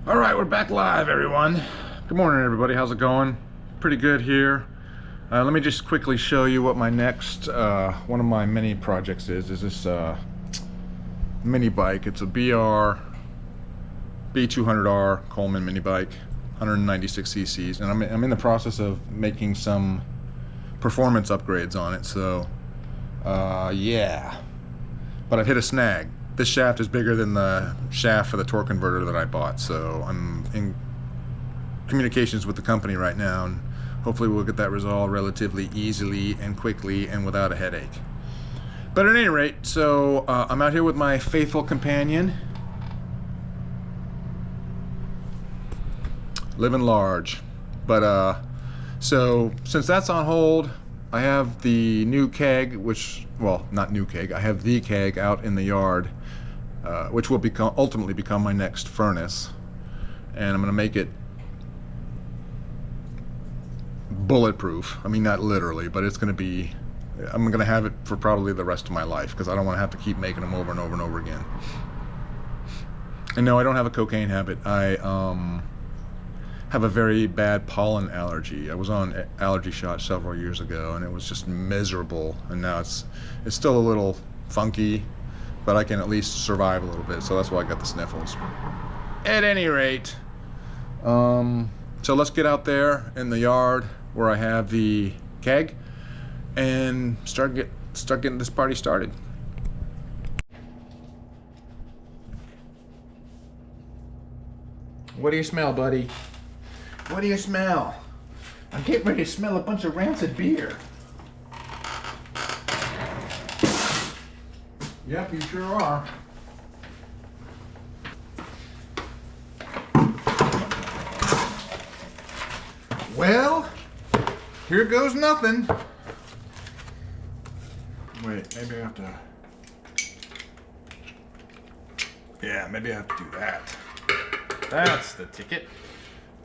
All right, we're back live, everyone. Good morning, everybody. How's it going? Pretty good here. Let me just quickly show you what my next one of my mini projects is this mini bike. It's a B200R Coleman mini bike, 196 cc's, and I'm in the process of making some performance upgrades on it. So yeah, but I've hit a snag. This shaft is bigger than the shaft for the torque converter that I bought, so I'm in communications with the company right now, and hopefully we'll get that resolved relatively easily and quickly and without a headache. But at any rate, so I'm out here with my faithful companion, living large. But so since that's on hold, I have the new keg, well, not new keg, I have the keg out in the yard, which will ultimately become my next furnace, and I'm going to make it bulletproof. I mean, not literally, but it's going to be, I'm going to have it for probably the rest of my life, because I don't want to have to keep making them over and over and over again. And no, I don't have a cocaine habit. I have a very bad pollen allergy. I was on allergy shots several years ago, and it was just miserable, and now it's still a little funky, but I can at least survive a little bit, so that's why I got the sniffles. At any rate, so let's get out there in the yard where I have the keg and start getting this party started. What do you smell, buddy? What do you smell? I'm getting ready to smell a bunch of rancid beer. Yep, you sure are. Well, here goes nothing. Wait, maybe I have to... Yeah, maybe I have to do that. That's the ticket.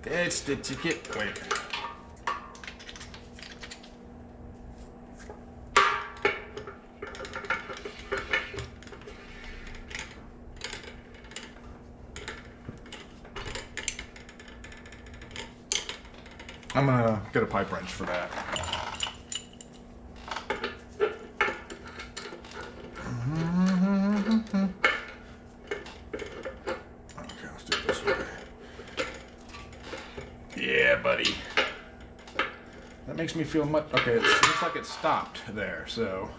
That's the ticket. Wait. I'm gonna get a pipe wrench for that. Okay, let's do it this way. Yeah, buddy. That makes me feel much... Okay, it looks like it stopped there, so...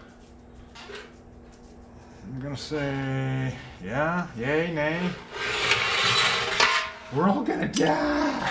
I'm gonna say... Yeah, yay, nay. We're all gonna die!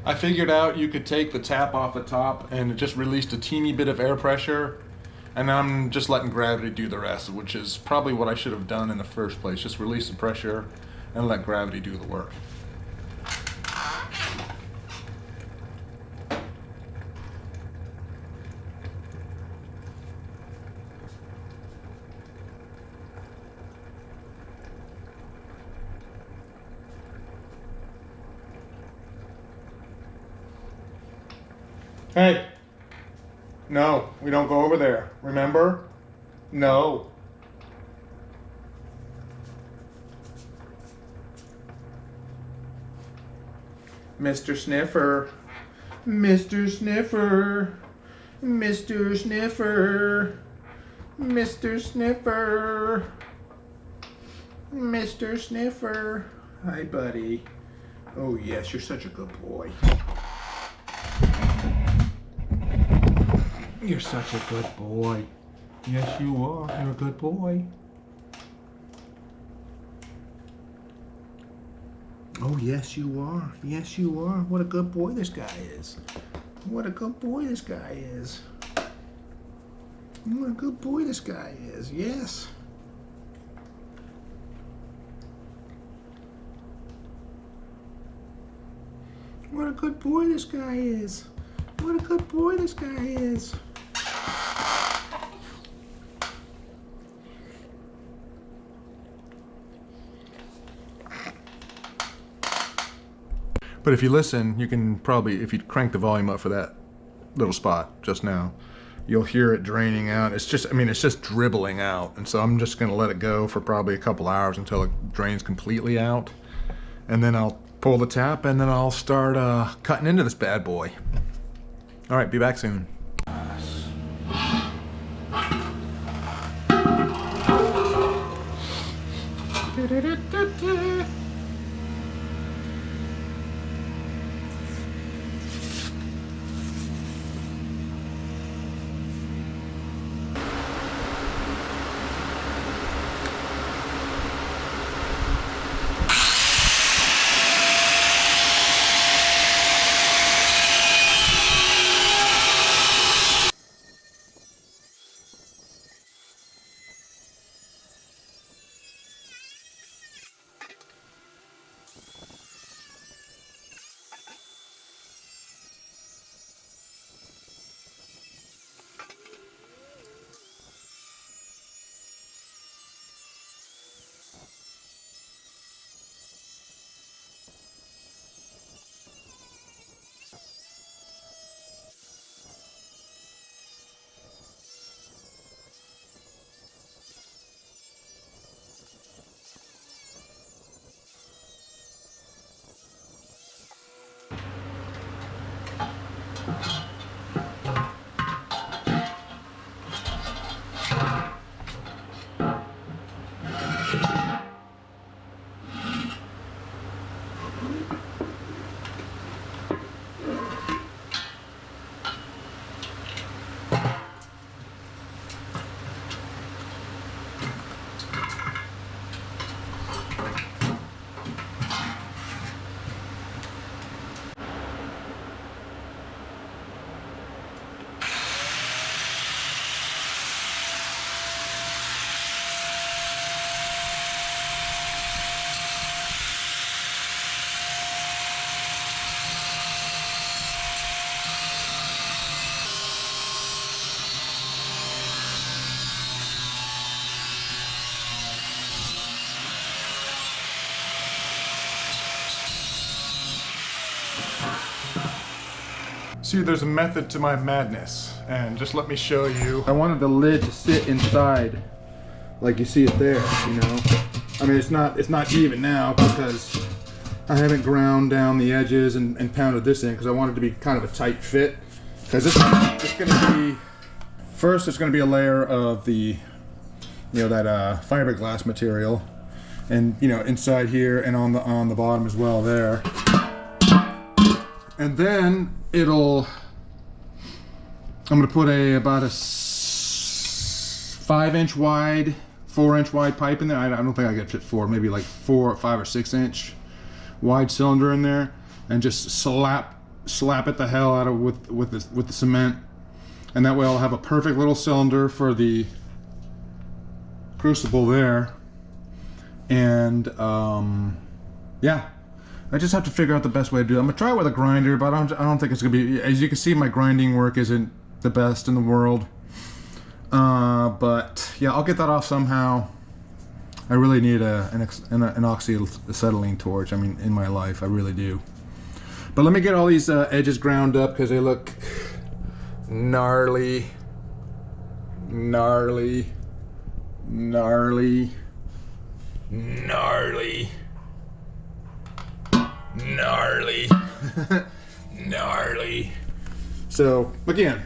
I figured out you could take the tap off the top and it just released a teeny bit of air pressure, and I'm just letting gravity do the rest, which is probably what I should have done in the first place. Just release the pressure and let gravity do the work. Hey, no, we don't go over there, remember? No. Mr. Sniffer, Mr. Sniffer, Mr. Sniffer, Mr. Sniffer, Mr. Sniffer. Hi, buddy. Oh, yes, you're such a good boy. You're such a good boy. Yes, you are. You're a good boy. Oh, yes, you are. Yes, you are. What a good boy this guy is. What a good boy this guy is. What a good boy this guy is. Yes. What a good boy this guy is. What a good boy this guy is. But if you listen, you can probably, if you crank the volume up for that little spot just now, you'll hear it draining out. It's just, I mean, it's just dribbling out. And so I'm just gonna let it go for probably a couple hours until it drains completely out. And then I'll pull the tap and then I'll start cutting into this bad boy. All right, be back soon. See, there's a method to my madness, and just let me show you. I wanted the lid to sit inside, like you see it there, you know. I mean, it's not even now because I haven't ground down the edges and pounded this in because I want it to be kind of a tight fit. Because it's gonna be, first it's gonna be a layer of the, you know, that fiberglass material, and you know, inside here and on the bottom as well there. And then I'm gonna put about a 5-inch wide, 4-inch wide pipe in there. I don't think I could fit 4, maybe like 4, 5 or 6 inch wide cylinder in there, and just slap slap it the hell out of with the cement, and that way I'll have a perfect little cylinder for the crucible there. And yeah, I just have to figure out the best way to do it. I'm gonna try it with a grinder, but I don't think it's gonna be. As you can see, my grinding work isn't the best in the world. But yeah, I'll get that off somehow. I really need an oxyacetylene torch. I mean, in my life, I really do. But let me get all these edges ground up because they look gnarly, gnarly, gnarly, gnarly, gnarly, gnarly. So again,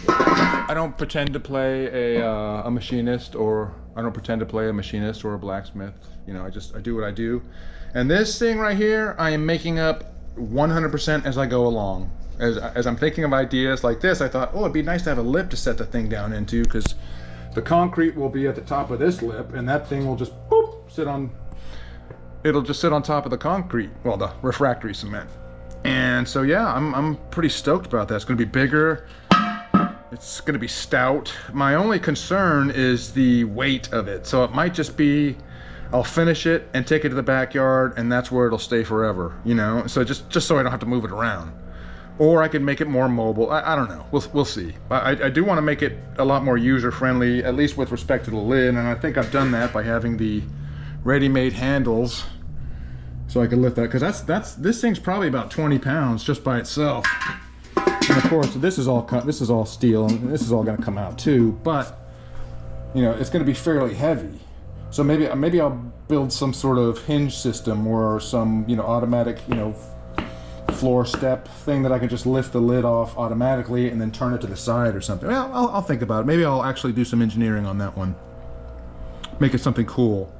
I don't pretend to play a machinist, or I don't pretend to play a machinist or a blacksmith. You know, I do what I do. And this thing right here, I am making up 100% as I go along. As I'm thinking of ideas like this, I thought, oh, it'd be nice to have a lip to set the thing down into, because the concrete will be at the top of this lip, and that thing will just boop, it'll just sit on top of the concrete, well, the refractory cement. And so yeah, I'm pretty stoked about that. It's gonna be bigger, it's gonna be stout. My only concern is the weight of it. So it might just be, I'll finish it and take it to the backyard, and that's where it'll stay forever, you know? So just so I don't have to move it around. Or I can make it more mobile. I don't know. We'll see. But I do want to make it a lot more user-friendly, at least with respect to the lid, and I think I've done that by having the ready-made handles so I can lift that, because this thing's probably about 20 pounds just by itself. And of course, this is all steel, and this is all going to come out too. But you know, it's going to be fairly heavy. So maybe I'll build some sort of hinge system or some, you know, automatic, you know, floor step thing that I can just lift the lid off automatically and then turn it to the side or something. Well, I'll think about it. Maybe I'll actually do some engineering on that one. Make it something cool.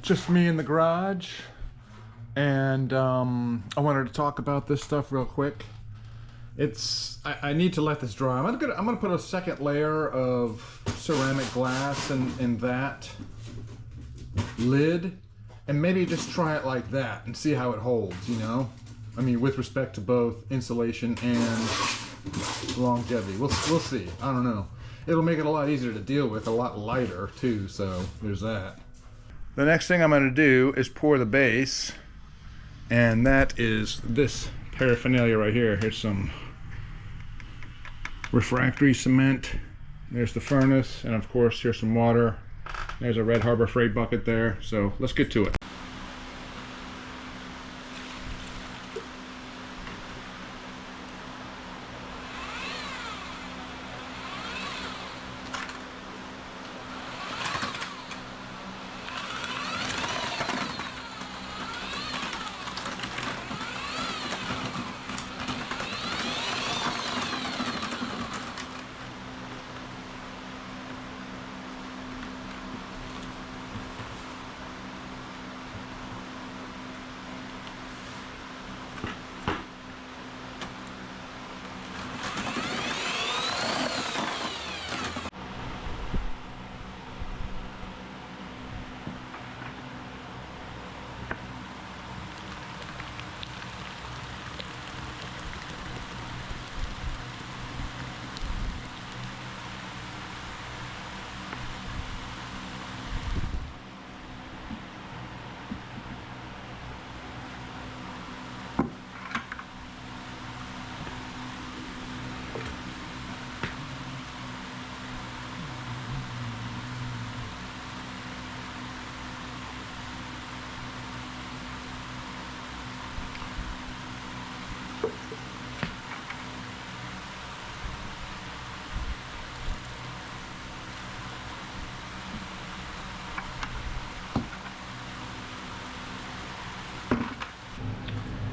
just me in the garage, and I wanted to talk about this stuff real quick. I need to let this dry. I'm gonna put a second layer of ceramic glass in that lid, and maybe just try it like that and see how it holds, you know? I mean, with respect to both insulation and longevity. We'll see. I don't know. It'll make it a lot easier to deal with, a lot lighter too, so there's that. The next thing I'm gonna do is pour the base, and that is this paraphernalia right here. Here's some refractory cement. There's the furnace, and of course here's some water. There's a Red Harbor Freight bucket there. So let's get to it.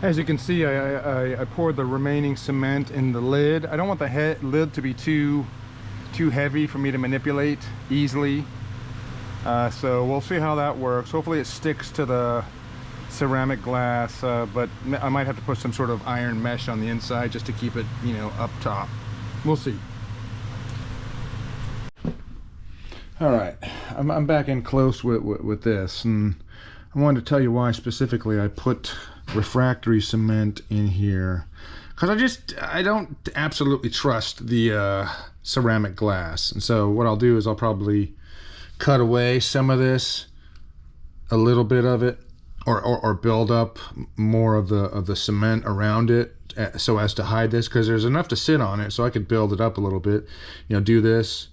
As you can see, I poured the remaining cement in the lid. I don't want the lid to be too heavy for me to manipulate easily. So we'll see how that works. Hopefully it sticks to the ceramic glass, but I might have to put some sort of iron mesh on the inside just to keep it, you know, up top. We'll see. All right, I'm back in close with this, and I wanted to tell you why specifically I put refractory cement in here, because I don't absolutely trust the ceramic glass. And so what I'll do is I'll probably cut away some of this, a little bit of it, or build up more of the cement around it, so as to hide this, because there's enough to sit on it, so I could build it up a little bit. You know, do this,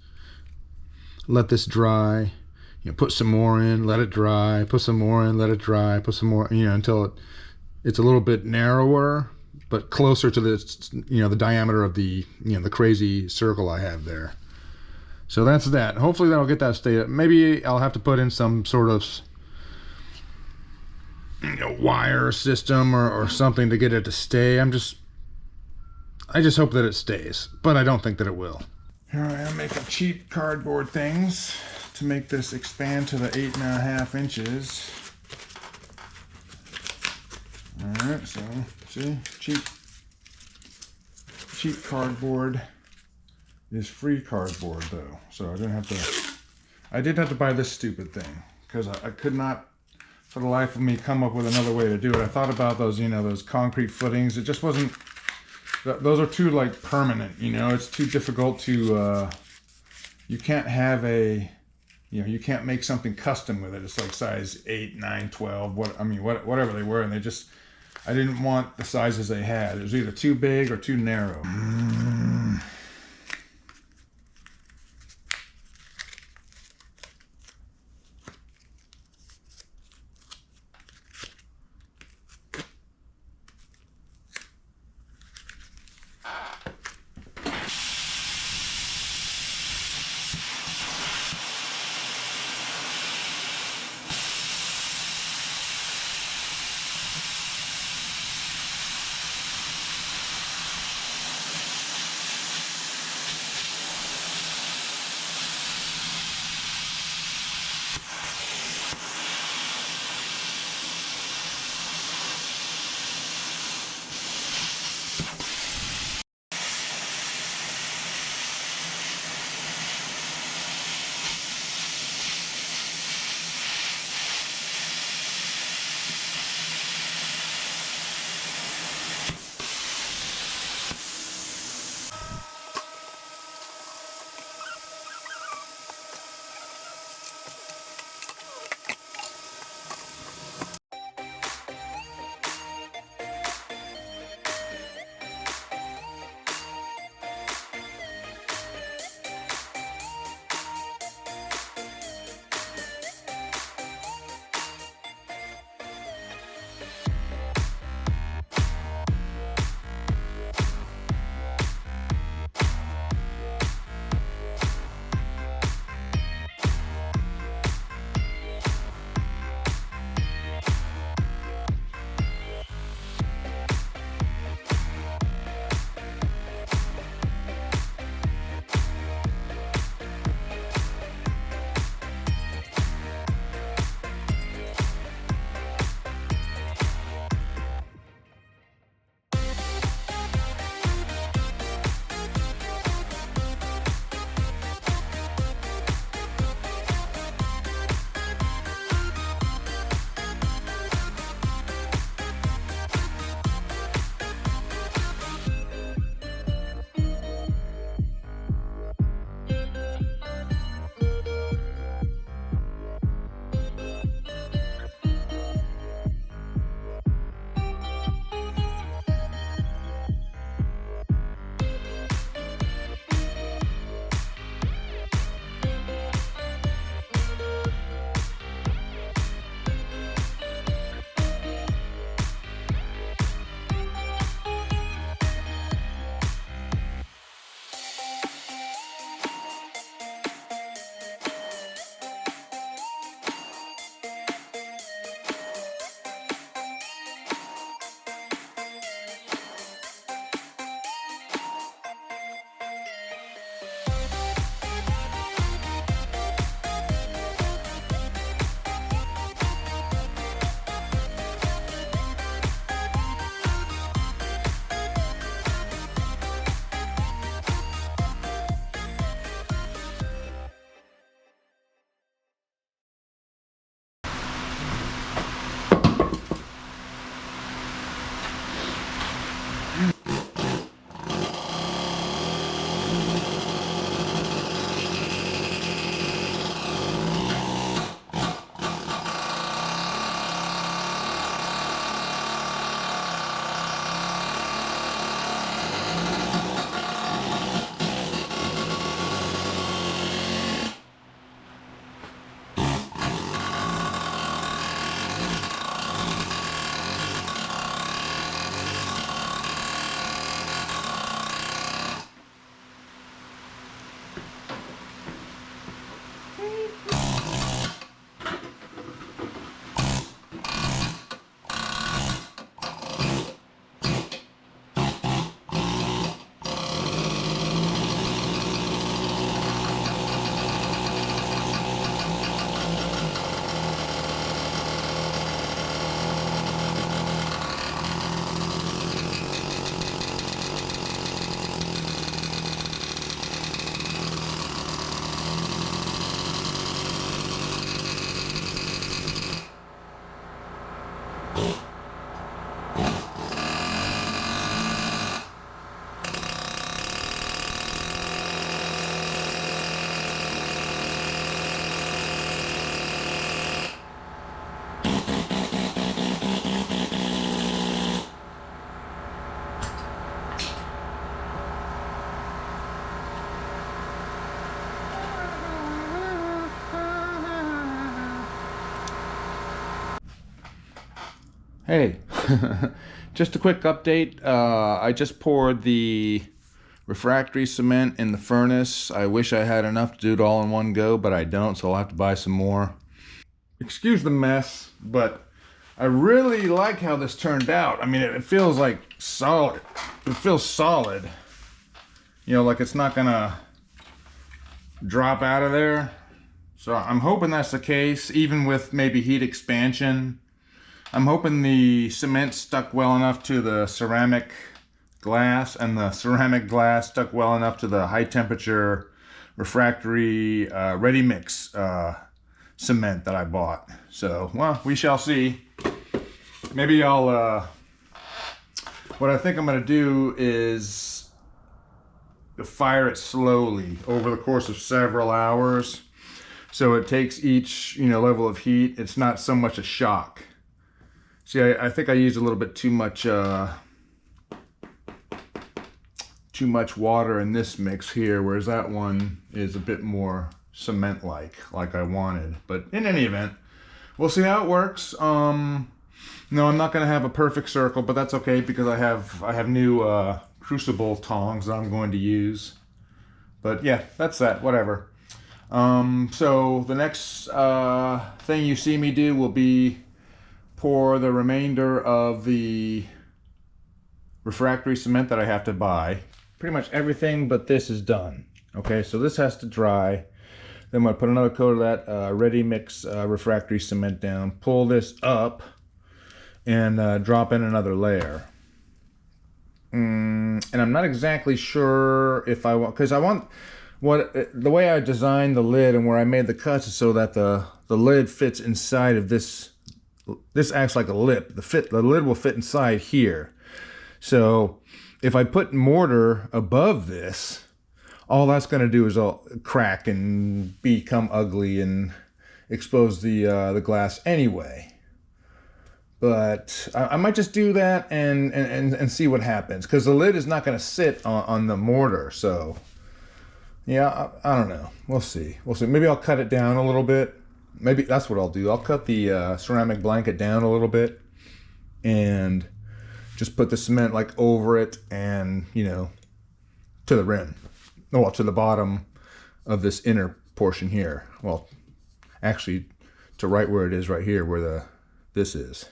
let this dry, you know, put some more in, let it dry, put some more in, let it dry, put some more, you know, until it's a little bit narrower, but closer to the, you know, the diameter of the, you know, the crazy circle I have there. So that's that. Hopefully that'll get that stay. Maybe I'll have to put in some sort of, you know, wire system or something to get it to stay. I just hope that it stays, but I don't think that it will. Here I am making cheap cardboard things to make this expand to the 8.5 inches. Alright, so see, cheap cardboard is free cardboard though. So I did have to buy this stupid thing, because I could not for the life of me come up with another way to do it. I thought about those, you know, those concrete footings. It just wasn't, those are too like permanent, you know, it's too difficult to, you can't have a, you know, you can't make something custom with it. It's like size 8, 9, 12, whatever they were, and they just, I didn't want the sizes they had. It was either too big or too narrow. Hey, just a quick update. I just poured the refractory cement in the furnace. I wish I had enough to do it all in one go, but I don't, so I'll have to buy some more. Excuse the mess, but I really like how this turned out. I mean, it feels like solid. It feels solid. You know, like it's not gonna drop out of there. So I'm hoping that's the case, even with maybe heat expansion. I'm hoping the cement stuck well enough to the ceramic glass, and the ceramic glass stuck well enough to the high temperature refractory ready mix cement that I bought. So, well, we shall see. Maybe I'll, what I think I'm gonna do is fire it slowly over the course of several hours. So it takes each, level of heat. It's not so much a shock. See, I think I used a little bit too much water in this mix here, whereas that one is a bit more cement-like I wanted. But in any event, we'll see how it works. No, I'm not going to have a perfect circle, but that's okay because I have new crucible tongs that I'm going to use. But yeah, that's that. Whatever. So the next thing you see me do will be pour the remainder of the refractory cement that I have to buy. Pretty much everything but this is done. Okay, so this has to dry. Then I'm going to put another coat of that ready mix refractory cement down, pull this up, and drop in another layer. And I'm not exactly sure if I want, because I want, the way I designed the lid and where I made the cuts is so that the lid fits inside of this. This acts like a lip. The lid will fit inside here. So if I put mortar above this, all that's going to do is all crack and become ugly and expose the glass anyway. But I might just do that and see what happens, because the lid is not going to sit on the mortar. So yeah, I don't know. We'll see. Maybe I'll cut it down a little bit. Maybe that's what I'll do. I'll cut the ceramic blanket down a little bit and just put the cement like over it and, to the rim. Well, to the bottom of this inner portion here. Well, actually to right where it is right here, where this is.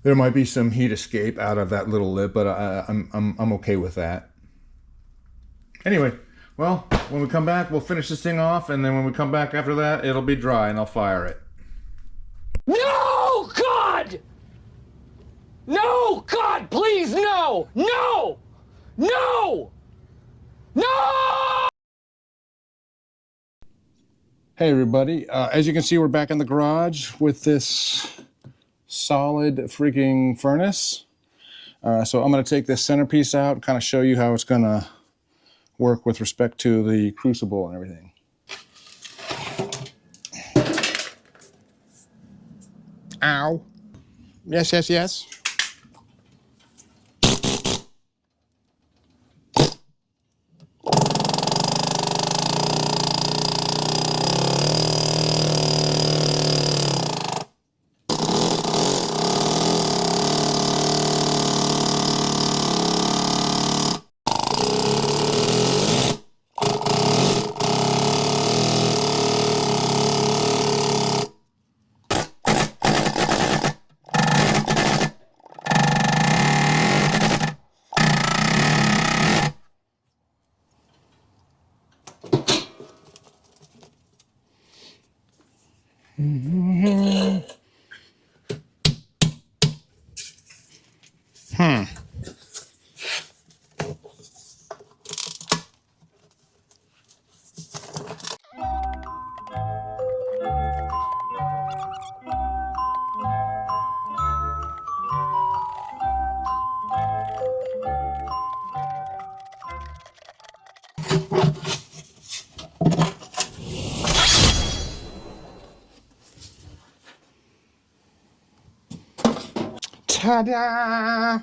There might be some heat escape out of that little lip, but I'm okay with that. Anyway, well, when we come back, we'll finish this thing off, and then when we come back after that, it'll be dry, and I'll fire it. No, God! No, God, please, no! No! No! No! Hey, everybody. As you can see, we're back in the garage with this solid freaking furnace. So I'm going to take this centerpiece out and kind of show you how it's going to work with respect to the crucible and everything. Ow. Yes, yes, yes. Ta-da!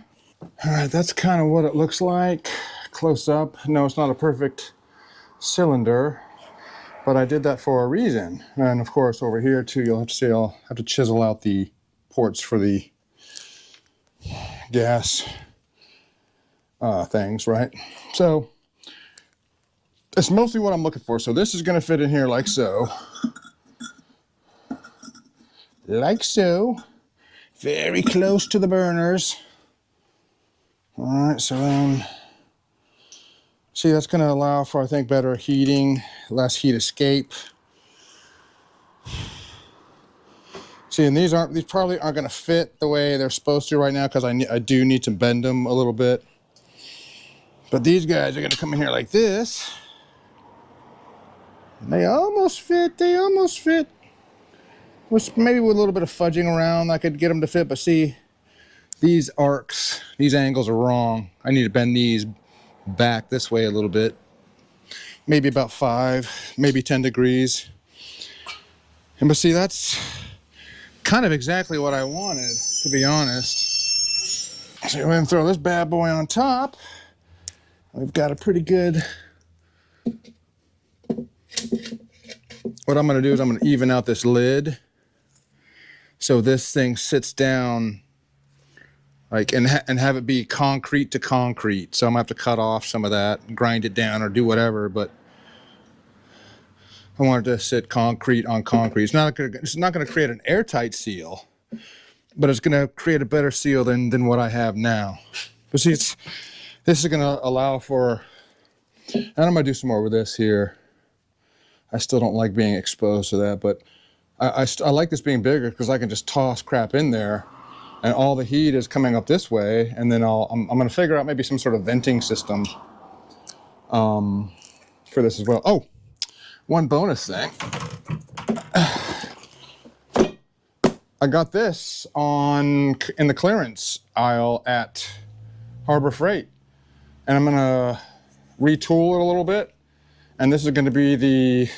All right, that's kind of what it looks like close up. No, it's not a perfect cylinder, but I did that for a reason. And of course, over here too, you'll have to see, I'll have to chisel out the ports for the gas things, right? So that's mostly what I'm looking for. So this is going to fit in here like so. Like so. Very close to the burners. All right, so then, see, that's going to allow for, I think, better heating, less heat escape. See, and these probably aren't going to fit the way they're supposed to right now because I do need to bend them a little bit. But these guys are going to come in here like this. They almost fit. They almost fit. Which maybe with a little bit of fudging around, I could get them to fit. But see, these arcs, these angles are wrong. I need to bend these back this way a little bit. Maybe about 5, maybe 10 degrees. And but see, that's kind of exactly what I wanted, to be honest. So go ahead and throw this bad boy on top. We've got a pretty good... What I'm going to do is I'm going to even out this lid so this thing sits down like and have it be concrete to concrete. So I'm going to have to cut off some of that, grind it down or do whatever, but I want it to sit concrete on concrete. It's not going to create an airtight seal, but it's going to create a better seal than what I have now. But see, this is going to allow for, and I'm going to do some more with this here. I still don't like being exposed to that, but I like this being bigger because I can just toss crap in there and all the heat is coming up this way, and then I'm going to figure out maybe some sort of venting system for this as well. Oh, one bonus thing. I got this in the clearance aisle at Harbor Freight, and I'm going to retool it a little bit, and this is going to be the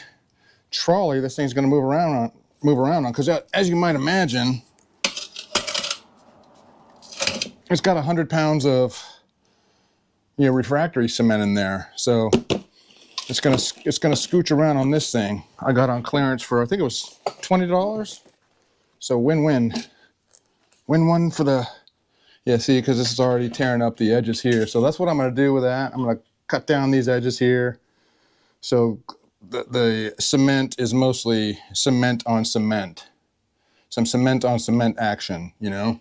trolley this thing's going to move around on, because as you might imagine, it's got 100 pounds of refractory cement in there, so it's gonna scooch around on this thing. I got on clearance for, I think it was $20, so win-win for the, yeah, see, because this is already tearing up the edges here. So that's what I'm going to do with that. I'm going to cut down these edges here, so the cement is mostly cement on cement, some cement on cement action, you know.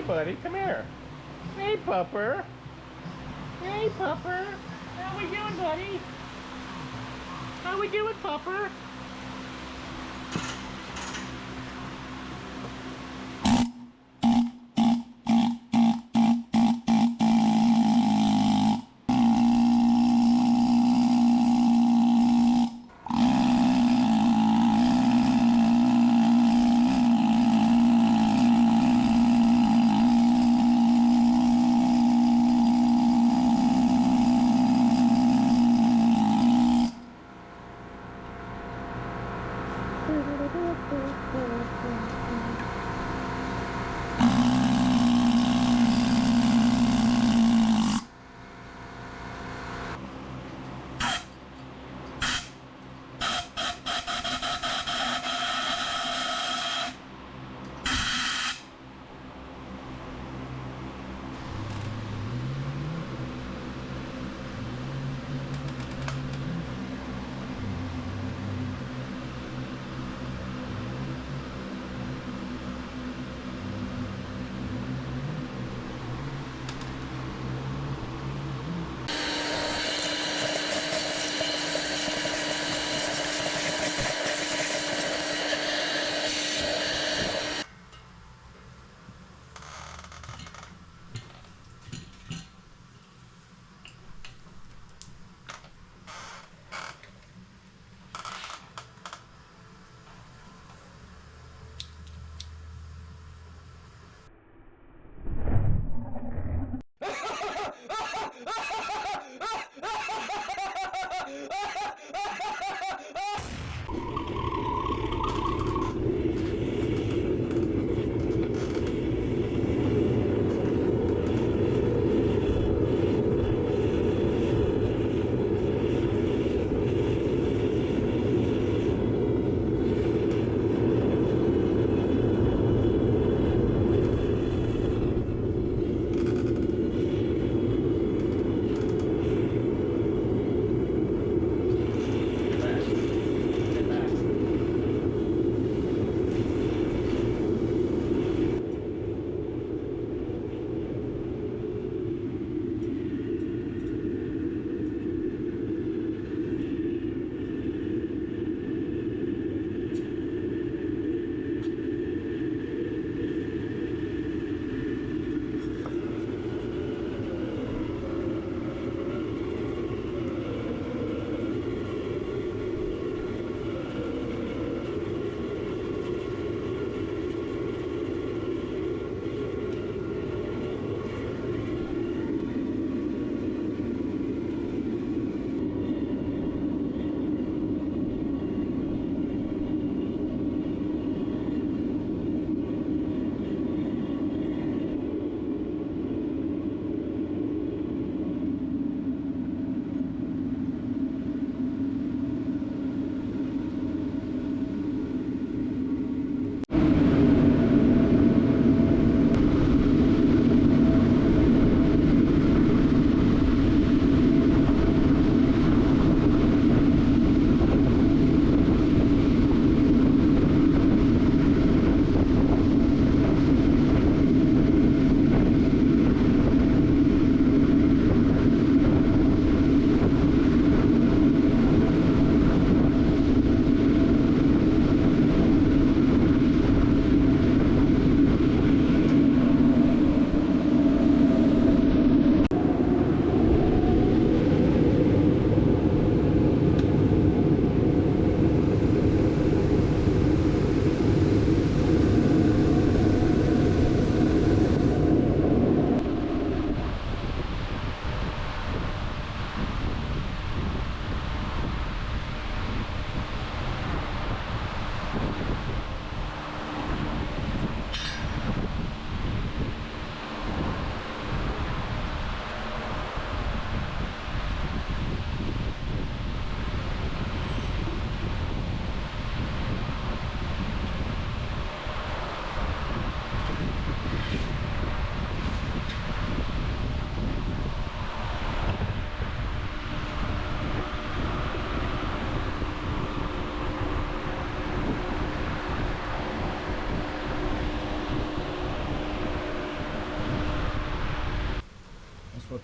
Hey, buddy, come here. Hey, pupper. Hey, pupper. How we doing, buddy? How we doing, pupper?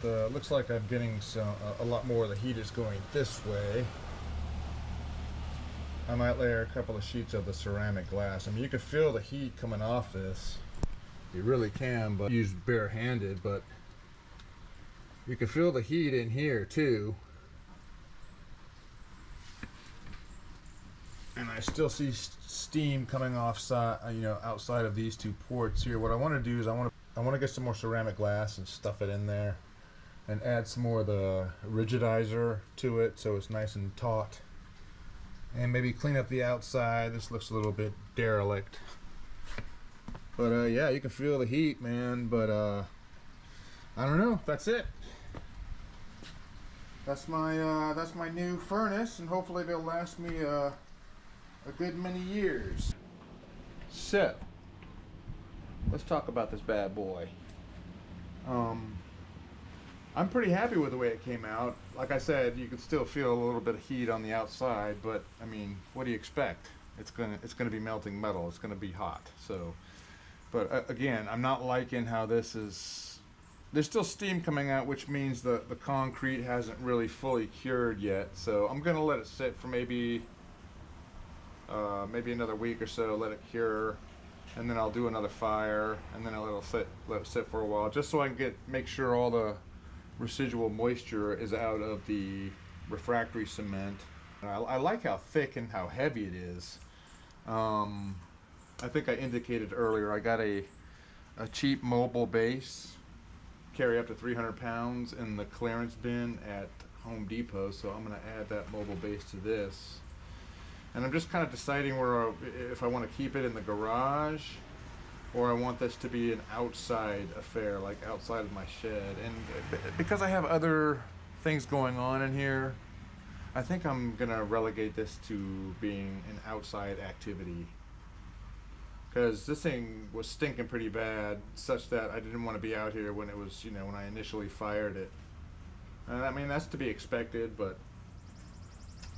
but looks like I'm getting a lot more of the heat is going this way. I might layer a couple of sheets of the ceramic glass. I mean, you can feel the heat coming off this. You really can, but use bare-handed, but you can feel the heat in here too. And I still see steam coming off outside of these two ports here. What I want to do is I want to get some more ceramic glass and stuff it in there and add some more of the rigidizer to it so it's nice and taut. And maybe clean up the outside. This looks a little bit derelict. But yeah, you can feel the heat, man. But I don't know. That's it. That's my new furnace, and hopefully it'll last me a good many years. So, let's talk about this bad boy. I'm pretty happy with the way it came out. Like I said, you can still feel a little bit of heat on the outside, but I mean, what do you expect? It's gonna be melting metal. It's gonna be hot. So, but again, I'm not liking how this is. There's still steam coming out, which means the concrete hasn't really fully cured yet. So I'm gonna let it sit for maybe another week or so. Let it cure, and then I'll do another fire, and then let it sit for a while, just so I can make sure all the residual moisture is out of the refractory cement. I like how thick and how heavy it is. I think I indicated earlier I got a cheap mobile base, carry up to 300 pounds in the clearance bin at Home Depot, so I'm going to add that mobile base to this. And I'm just kind of deciding if I want to keep it in the garage or I want this to be an outside affair, like outside of my shed. And because I have other things going on in here, I think I'm gonna relegate this to being an outside activity. Because this thing was stinking pretty bad, such that I didn't want to be out here when it was, when I initially fired it. And I mean, that's to be expected, but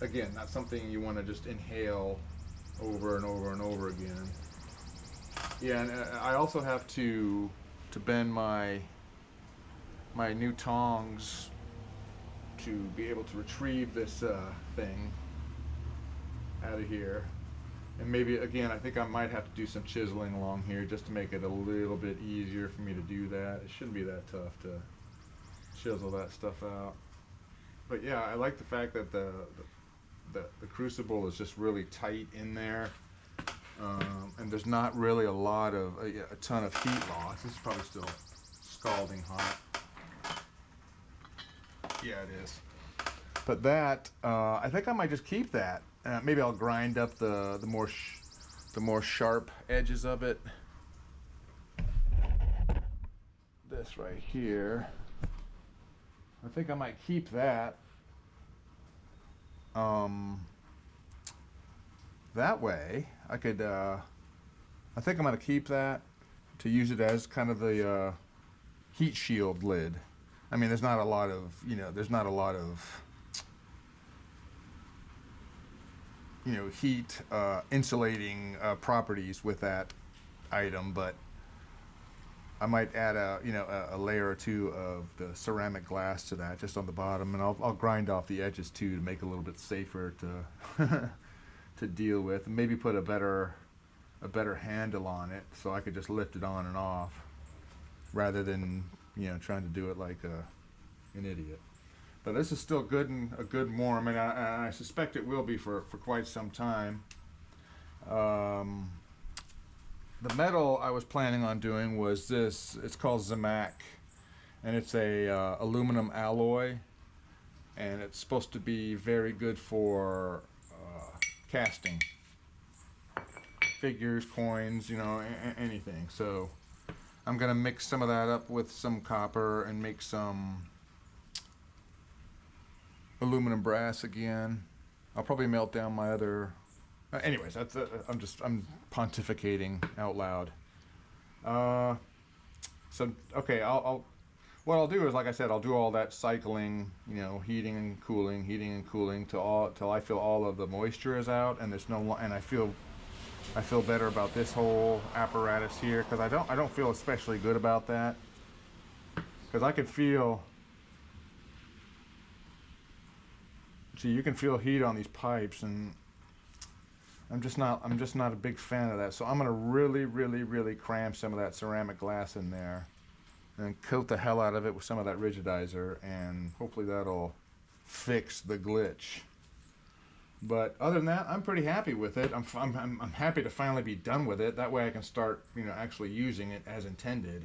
again, not something you want to just inhale over and over and over again. Yeah, and I also have to bend my new tongs to be able to retrieve this thing out of here. And maybe, again, I think I might have to do some chiseling along here just to make it a little bit easier for me to do that. It shouldn't be that tough to chisel that stuff out. But yeah, I like the fact that the crucible is just really tight in there. And there's not really a ton of heat loss. This is probably still scalding hot. Yeah, it is. But that, I think I might just keep that. Maybe I'll grind up the more sharp edges of it. This right here. I think I might keep that. That way, I could, I think I'm going to keep that to use it as kind of the heat shield lid. I mean, there's not a lot of, heat insulating properties with that item, but I might add a layer or two of the ceramic glass to that just on the bottom, and I'll grind off the edges too to make it a little bit safer to to deal with, and maybe put a better handle on it so I could just lift it on and off rather than trying to do it like an idiot. But this is still good and a good warm, and I suspect it will be for quite some time. The metal I was planning on doing was this. It's called Zamac, and it's a aluminum alloy, and it's supposed to be very good for casting figures, coins, anything. So I'm gonna mix some of that up with some copper and make some aluminum brass again. I'll probably melt down my other. Anyways, that's I'm pontificating out loud. So okay, what I'll do is, like I said, I'll do all that cycling, heating and cooling till I feel all of the moisture is out, and I feel better about this whole apparatus here, because I don't feel especially good about that, because I could feel see, you can feel heat on these pipes, and I'm just not a big fan of that. So I'm gonna really cram some of that ceramic glass in there and coat the hell out of it with some of that rigidizer, and hopefully that'll fix the glitch. But other than that, I'm pretty happy with it. I'm happy to finally be done with it. That way I can start, you know, actually using it as intended.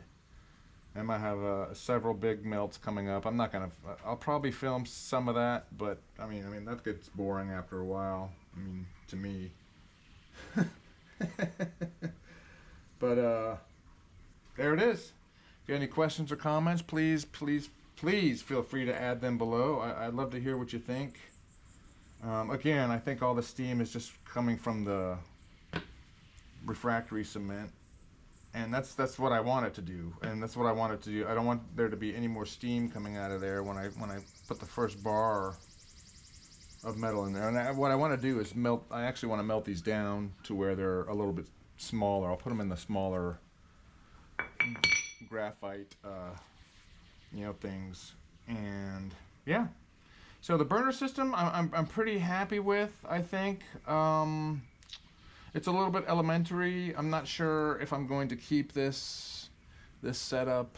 I might have several big melts coming up. I'm not gonna. I'll probably film some of that, but I mean that gets boring after a while. I mean, to me. But there it is. If you have any questions or comments, please feel free to add them below. I'd love to hear what you think. Again, I think all the steam is just coming from the refractory cement, and that's what I want it to do, and that's what I want it to do. I don't want there to be any more steam coming out of there when I put the first bar of metal in there. And what I want to do is melt. I actually want to melt these down to where they're a little bit smaller. I'll put them in the smaller graphite, you know, things, and yeah. So the burner system, I'm pretty happy with. I think it's a little bit elementary. I'm not sure if I'm going to keep this setup,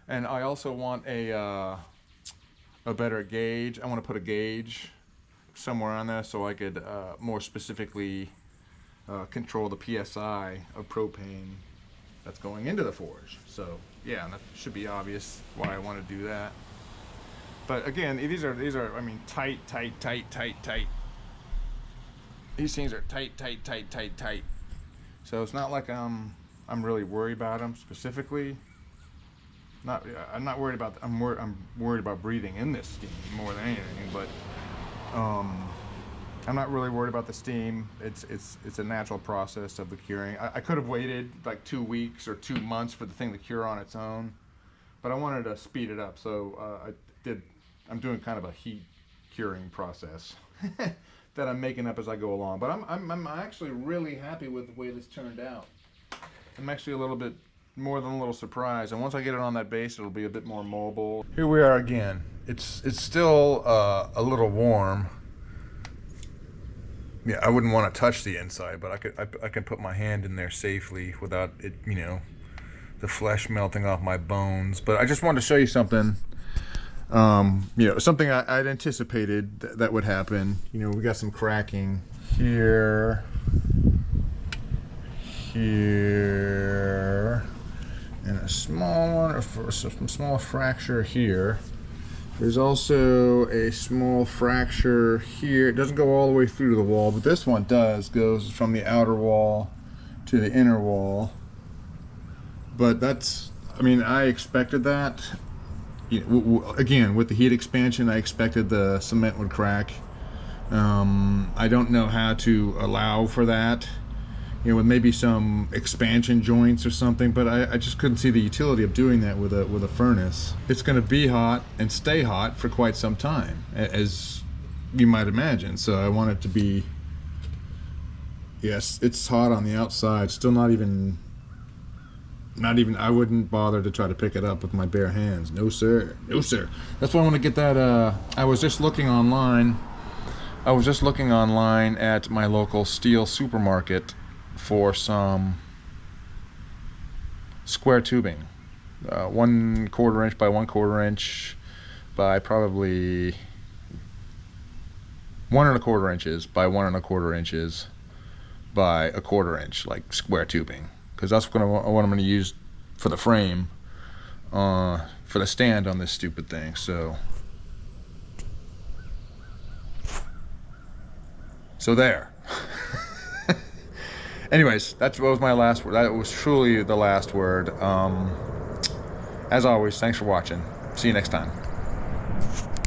and I also want a better gauge. I want to put a gauge somewhere on there so I could more specifically control the PSI of propane that's going into the forge. So yeah, that should be obvious why I want to do that. But again, these are I mean tight. These things are tight. So it's not like I'm really worried about them specifically. I'm not worried about. I'm worried about breathing in this steam more than anything. But I'm not really worried about the steam. It's a natural process of the curing. I could have waited like 2 weeks or 2 months for the thing to cure on its own, but I wanted to speed it up. So I'm doing kind of a heat curing process that I'm making up as I go along. But I'm actually really happy with the way this turned out. I'm actually a little bit more than a little surprised. And once I get it on that base, it'll be a bit more mobile. Here we are again. It's still a little warm. Yeah, I wouldn't want to touch the inside, but I can put my hand in there safely without it, you know, the flesh melting off my bones. But I just wanted to show you something. You know, something I'd anticipated that would happen. You know, we got some cracking here, and a small one, or some small fracture here. There's also a small fracture here. It doesn't go all the way through to the wall, but this one does. Goes from the outer wall to the inner wall. But that's, I mean, I expected that. Again, with the heat expansion, I expected the cement would crack. I don't know how to allow for that, you know, with maybe some expansion joints or something, but I just couldn't see the utility of doing that with a furnace. It's going to be hot and stay hot for quite some time, as you might imagine. So I want it to be, yes, it's hot on the outside, still not even, I wouldn't bother to try to pick it up with my bare hands. No sir, no sir. That's why I want to get that. I was just looking online at my local steel supermarket for some square tubing, 1/4 inch by 1/4 inch by probably 1 1/4 inches by 1 1/4 inches by 1/4 inch, like square tubing. Because that's what I'm going to use for the frame, for the stand on this stupid thing. So there. Anyways, that was my last word. That was truly the last word. As always, thanks for watching. See you next time.